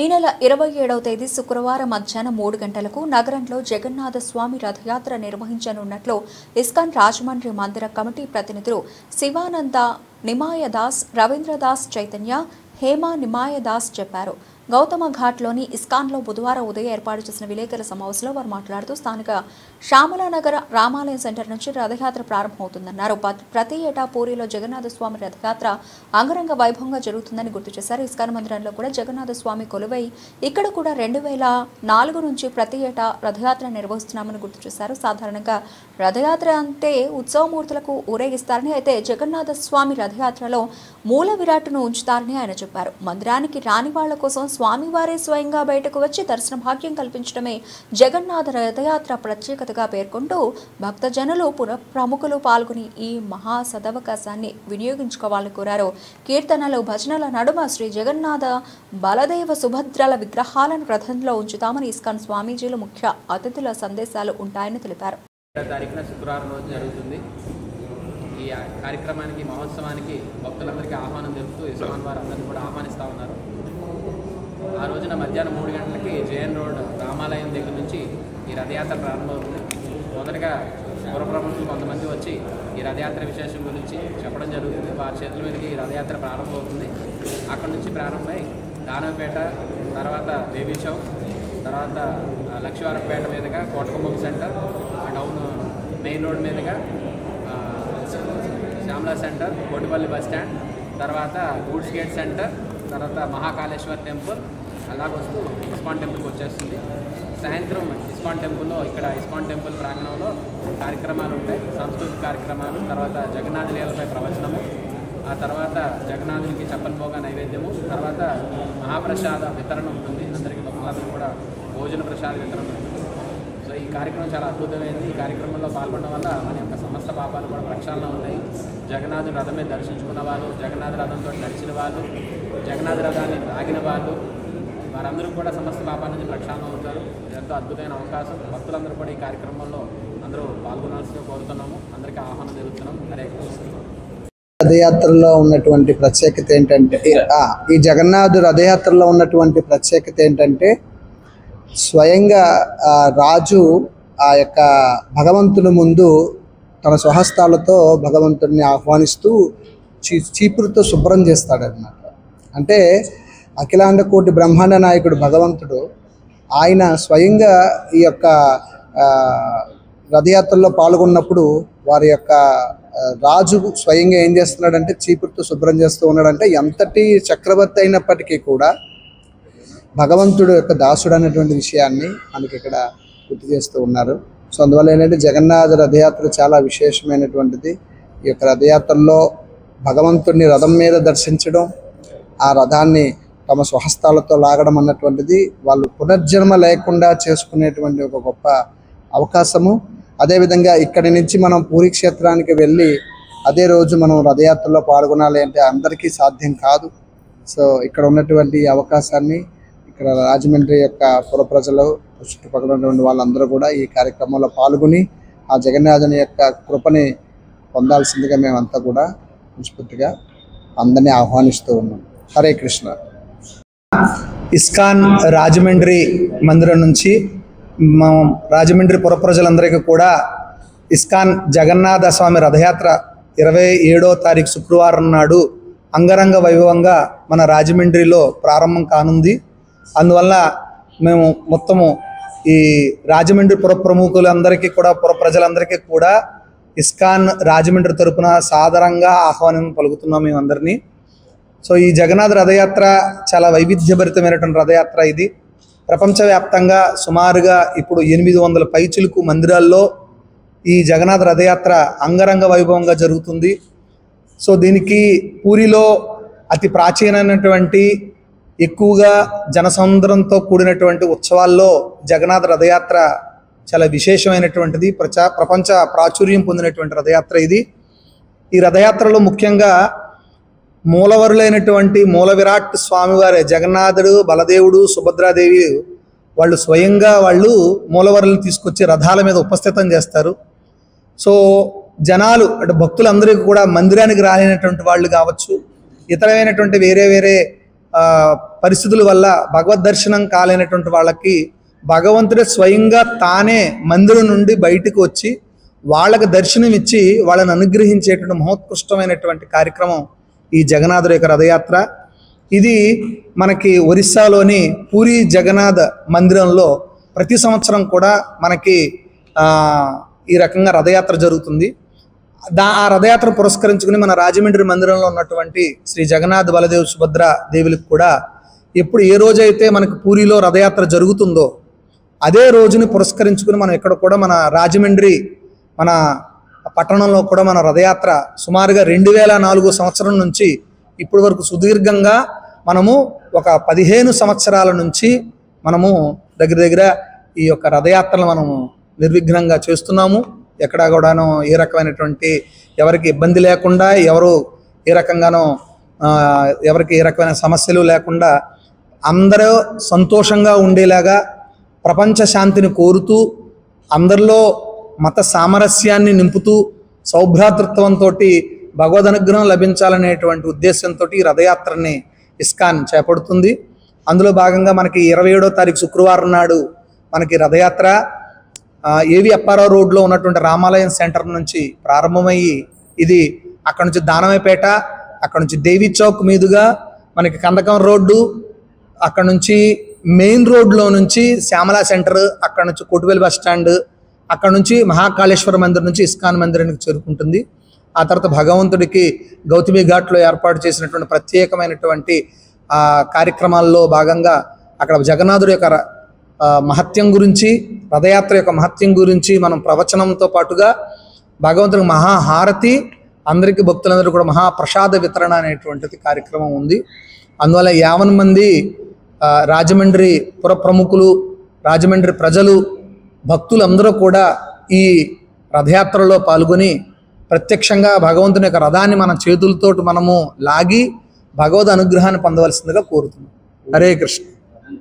ఈ నెల 27వ తేదీ శుక్రవారం మధ్యాహ్నం 3 గంటలకు నగరంలో జగన్నాథ స్వామి రథయాత్ర నిర్వహించనున్నట్లు ఇస్కాన్ రాజమండ్రి మందిర కమిటీ ప్రతినిధులు శివానంద నిమాయదాస్, రవీంద్రదాస్ చైతన్య, హేమ నిమాయదాస్ చెప్పారు. గౌతమ ఘాట్లోని ఇస్కాన్లో బుధవారం ఉదయం ఏర్పాటు చేసిన విలేకరుల సమావేశంలో వారు మాట్లాడుతూ స్థానిక శ్యామలానగర రామాలయం సెంటర్ నుంచి రథయాత్ర ప్రారంభమవుతుందన్నారు. ప్రతి ఏటా పూరిలో జగన్నాథ స్వామి రథయాత్ర అంగరంగ వైభవంగా జరుగుతుందని గుర్తు చేశారు. ఇస్కాన్ మందిరంలో కూడా జగన్నాథ స్వామి కొలువై ఇక్కడ కూడా 2004 నుంచి ప్రతి ఏటా రథయాత్ర నిర్వహిస్తున్నామని గుర్తు చేశారు. సాధారణంగా రథయాత్ర అంటే ఉత్సవమూర్తులకు ఊరేగిస్తారని, అయితే జగన్నాథ స్వామి రథయాత్రలో మూల విరాట్ను ఉంచుతారని ఆయన చెప్పారు. మందిరానికి రాని వాళ్ల కోసం స్వామివారే స్వయంగా బయటకు వచ్చి దర్శన భాగ్యం కల్పించడమే జగన్నాథ రథయాత్ర ప్రత్యేకతగా పేర్కొంటూ భక్తజనులు ప్రముఖులు పాల్గొని ఈ మహా సదవకాశాన్ని వినియోగించుకోవాలని కోరారు. కీర్తనలు, భజనల నడుమ శ్రీ జగన్నాథ, బలదేవ, సుభద్రల విగ్రహాలను రథంలో ఉంచుతామని ఇస్కాన్ స్వామీజీలు ముఖ్య అతిథుల సందేశాలు ఉంటాయని తెలిపారు. శుక్రవారం రోజు జరుగుతుంది. ఈ కార్యక్రమానికి, మహోత్సవానికి భక్తులందరికీ ఆహ్వానం తెలుపుతూ ఇస్కాన్ వారు అందరినీ కూడా ఆహ్వానిస్తూ ఉన్నారు. ఆ రోజున మధ్యాహ్నం 3 గంటలకి జేఎన్ రోడ్ రామాలయం దగ్గర నుంచి ఈ రథయాత్ర ప్రారంభమవుతుంది. మొదటగా పురప్రముఖులు కొంతమంది వచ్చి ఈ రథయాత్ర విశేషం గురించి చెప్పడం జరుగుతుంది. వారి చేతుల మీదకి ఈ రథయాత్ర ప్రారంభమవుతుంది. అక్కడ నుంచి ప్రారంభమై దానవపేట, తర్వాత బేబీ చౌక్, తర్వాత లక్ష్మీవారపేట మీదుగా కోటకొమ్మూరు సెంటర్, టౌన్ మెయిన్ రోడ్ మీదుగా Shyamala centre, Kotipalli bus stand, తర్వాత గూడ్స్ గేట్ సెంటర్, తర్వాత మహాకాళేశ్వర్ టెంపుల్, అలాగొస్తూ ఇస్కాన్ టెంపుల్కి వచ్చేస్తుంది. సాయంత్రం ఇస్కాన్ టెంపుల్లో, ఇక్కడ ఇస్కాన్ టెంపుల్ ప్రాంగణంలో కార్యక్రమాలు ఉంటాయి, సాంస్కృతిక కార్యక్రమాలు, తర్వాత జగన్నాథ లీలపై ప్రవచనము, ఆ తర్వాత జగన్నాథునికి చెప్పనిపోగా నైవేద్యము, తర్వాత మహాప్రసాద వితరణ ఉంటుంది. అందరికీ భక్తులందరూ కూడా భోజన ప్రసాద వితరణ ఉంటుంది. సో ఈ కార్యక్రమం చాలా అద్భుతమైంది. ఈ కార్యక్రమంలో పాల్గొనడం వల్ల మన యొక్క సమస్త పాపాలు కూడా ప్రక్షాళన అవుతాయి. జగన్నాథుని రథమే దర్శించుకున్న వాళ్ళు, జగన్నాథ రథంతో నడిచిన వాళ్ళు, జగన్నాథ రథాన్ని తాగిన వాళ్ళు, వారందరూ కూడా సమస్త పాపాల నుంచి ప్రక్షాళన అవుతారు. ఎంతో అద్భుతమైన అవకాశం. భక్తులందరూ కూడా ఈ కార్యక్రమంలో అందరూ పాల్గొనాల్సిందిగా కోరుతున్నాము. అందరికీ ఆహ్వానం జరుగుతున్నాం. హరే కృష్ణ. రథయాత్రలో ఉన్నటువంటి ప్రత్యేకత ఏంటంటే, ఈ జగన్నాథ రథయాత్రలో ఉన్నటువంటి ప్రత్యేకత ఏంటంటే, స్వయంగా రాజు ఆ యొక్క భగవంతుని ముందు తన స్వహస్తాలతో భగవంతుడిని ఆహ్వానిస్తూ చీపురుతో శుభ్రం చేస్తాడన్నమాట. అంటే అఖిలాండ కోటి బ్రహ్మాండ నాయకుడు భగవంతుడు, ఆయన స్వయంగా ఈ యొక్క రథయాత్రలో పాల్గొన్నప్పుడు వారి యొక్క రాజు స్వయంగా ఏం చేస్తున్నాడంటే చీపురుతో శుభ్రం చేస్తూ ఉన్నాడంటే, ఎంతటి చక్రవర్తి అయినప్పటికీ కూడా భగవంతుడు యొక్క దాసుడు అనేటువంటి విషయాన్ని మనకి ఇక్కడ గుర్తు చేస్తూ ఉన్నారు. సో అందువల్ల ఏంటంటే జగన్నాథ రథయాత్ర చాలా విశేషమైనటువంటిది. ఈ యొక్క రథయాత్రలో భగవంతుడిని రథం మీద దర్శించడం, ఆ రథాన్ని తమ స్వహస్తాలతో లాగడం అన్నటువంటిది వాళ్ళు పునర్జన్మ లేకుండా చేసుకునేటువంటి ఒక గొప్ప అవకాశము. అదేవిధంగా ఇక్కడి నుంచి మనం పూరీ క్షేత్రానికి వెళ్ళి అదే రోజు మనం రథయాత్రలో పాల్గొనాలి అంటే అందరికీ సాధ్యం కాదు. సో ఇక్కడ ఉన్నటువంటి అవకాశాన్ని ఇక్కడ రాజమండ్రి యొక్క పుర ప్రజలు, చుట్టుపక్కల ఉన్నటువంటి వాళ్ళందరూ కూడా ఈ కార్యక్రమంలో పాల్గొని ఆ జగన్నాథుని యొక్క కృపని పొందాల్సిందిగా మేమంతా కూడా మనస్ఫూర్తిగా అందరినీ ఆహ్వానిస్తూ ఉన్నాం. హరే కృష్ణ. ఇస్కాన్ రాజమండ్రి మందిరం నుంచి రాజమండ్రి పుర ప్రజలందరికీ కూడా ఇస్కాన్ జగన్నాథ స్వామి రథయాత్ర 27వ తారీఖు శుక్రవారం నాడు అంగరంగ వైభవంగా మన రాజమండ్రిలో ప్రారంభం కానుంది. అందువల్ల మేము మొత్తము ఈ రాజమండ్రి పుర ప్రముఖులందరికీ కూడా, పుర ప్రజలందరికీ కూడా ఇస్కాన్ రాజమండ్రి తరపున సాదరంగా ఆహ్వానం పలుకుతున్నాం మేమందరినీ. సో ఈ జగన్నాథ రథయాత్ర చాలా వైవిధ్యభరితమైనటువంటి రథయాత్ర. ఇది ప్రపంచవ్యాప్తంగా సుమారుగా ఇప్పుడు 800 పైచిలుకు మందిరాల్లో ఈ జగన్నాథ రథయాత్ర అంగరంగ వైభవంగా జరుగుతుంది. సో దీనికి పూరిలో అతి ప్రాచీనమైనటువంటి, ఎక్కువగా జనసముద్రంతో కూడినటువంటి ఉత్సవాల్లో జగన్నాథ రథయాత్ర చాలా విశేషమైనటువంటిది, ప్రపంచ ప్రాచుర్యం పొందినటువంటి రథయాత్ర ఇది. ఈ రథయాత్రలో ముఖ్యంగా మూలవరులైనటువంటి మూల విరాట్ స్వామివారే, జగన్నాథుడు, బలదేవుడు, సుభద్రాదేవి వాళ్ళు స్వయంగా మూలవరులను తీసుకొచ్చి రథాల మీద ఉపస్థితం చేస్తారు. సో జనాలు అంటే భక్తులందరికీ కూడా మందిరానికి రాలేనటువంటి వాళ్ళు కావచ్చు, ఇతరమైనటువంటి వేరే పరిస్థితుల వల్ల భగవద్ దర్శనం కాలేనటువంటి వాళ్ళకి భగవంతుడే స్వయంగా తానే మందిరం నుండి బయటకు వచ్చి వాళ్ళకి దర్శనం ఇచ్చి వాళ్ళని అనుగ్రహించేటువంటి మహోత్కృష్టమైనటువంటి కార్యక్రమం ఈ జగన్నాథుడి యొక్క రథయాత్ర. ఇది మనకి ఒరిస్సాలోని పూరి జగన్నాథ్ మందిరంలో ప్రతి సంవత్సరం కూడా మనకి ఈ రకంగా రథయాత్ర జరుగుతుంది. ఆ రథయాత్ర పురస్కరించుకుని మన రాజమండ్రి మందిరంలో ఉన్నటువంటి శ్రీ జగన్నాథ్ బలదేవ్ సుభద్ర దేవులకు కూడా ఎప్పుడు ఏ రోజైతే మనకి పూరిలో రథయాత్ర జరుగుతుందో అదే రోజుని పురస్కరించుకుని మనం ఇక్కడ కూడా మన రాజమండ్రి మన పట్టణంలో కూడా మన రథయాత్ర సుమారుగా 2004 సంవత్సరం నుంచి ఇప్పటి వరకు సుదీర్ఘంగా మనము ఒక 15 సంవత్సరాల నుంచి మనము దగ్గర ఈ యొక్క రథయాత్రలు మనము నిర్విఘ్నంగా చేస్తున్నాము. ఎక్కడా కూడాను ఏ రకమైనటువంటి ఎవరికి ఇబ్బంది లేకుండా, ఎవరు ఏ రకంగానో ఎవరికి ఏ రకమైన సమస్యలు లేకుండా అందరూ సంతోషంగా ఉండేలాగా ప్రపంచ శాంతిని కోరుతూ అందరిలో మత సామరస్యాన్ని నింపుతూ సౌభ్రాతృత్వంతో భగవద్ అనుగ్రహం లభించాలనేటువంటి ఉద్దేశంతో ఈ రథయాత్రని ఇస్కాన్ చేపడుతుంది. అందులో భాగంగా మనకి 27వ తారీఖు శుక్రవారం నాడు మనకి రథయాత్ర ఏవి అప్పారావు రోడ్లో ఉన్నటువంటి రామాలయం సెంటర్ నుంచి ప్రారంభమయ్యి ఇది అక్కడ నుంచి దానమేపేట, అక్కడ నుంచి దేవి చౌక్ మీదుగా మనకి కందకం రోడ్డు, అక్కడ నుంచి మెయిన్ రోడ్లో నుంచి శ్యామలా సెంటర్, అక్కడ నుంచి కోటివేలు బస్ స్టాండ్, అక్కడ నుంచి మహాకాళేశ్వర మందిరం నుంచి ఇస్కాన్ మందిరానికి చేరుకుంటుంది. ఆ తర్వాత భగవంతుడికి గౌతమి ఘాట్లో ఏర్పాటు చేసినటువంటి ప్రత్యేకమైనటువంటి కార్యక్రమాల్లో భాగంగా అక్కడ జగన్నాథుడి యొక్క మహత్యం గురించి, రథయాత్ర యొక్క మహత్యం గురించి మనం ప్రవచనంతో పాటుగా భగవంతుడికి మహాహారతి, అందరికీ భక్తులందరూ కూడా మహాప్రసాద వితరణ అనేటువంటిది కార్యక్రమం ఉంది. అందువల్ల 50 మంది రాజమండ్రి పుర ప్రముఖులు, రాజమండ్రి ప్రజలు, భక్తులందరూ కూడా ఈ రథయాత్రలో పాల్గొని ప్రత్యక్షంగా భగవంతుని యొక్క రథాన్ని మన చేతులతో మనము లాగి భగవద్ అనుగ్రహాన్ని పొందవలసిందిగా కోరుతున్నాం. హరే కృష్ణ.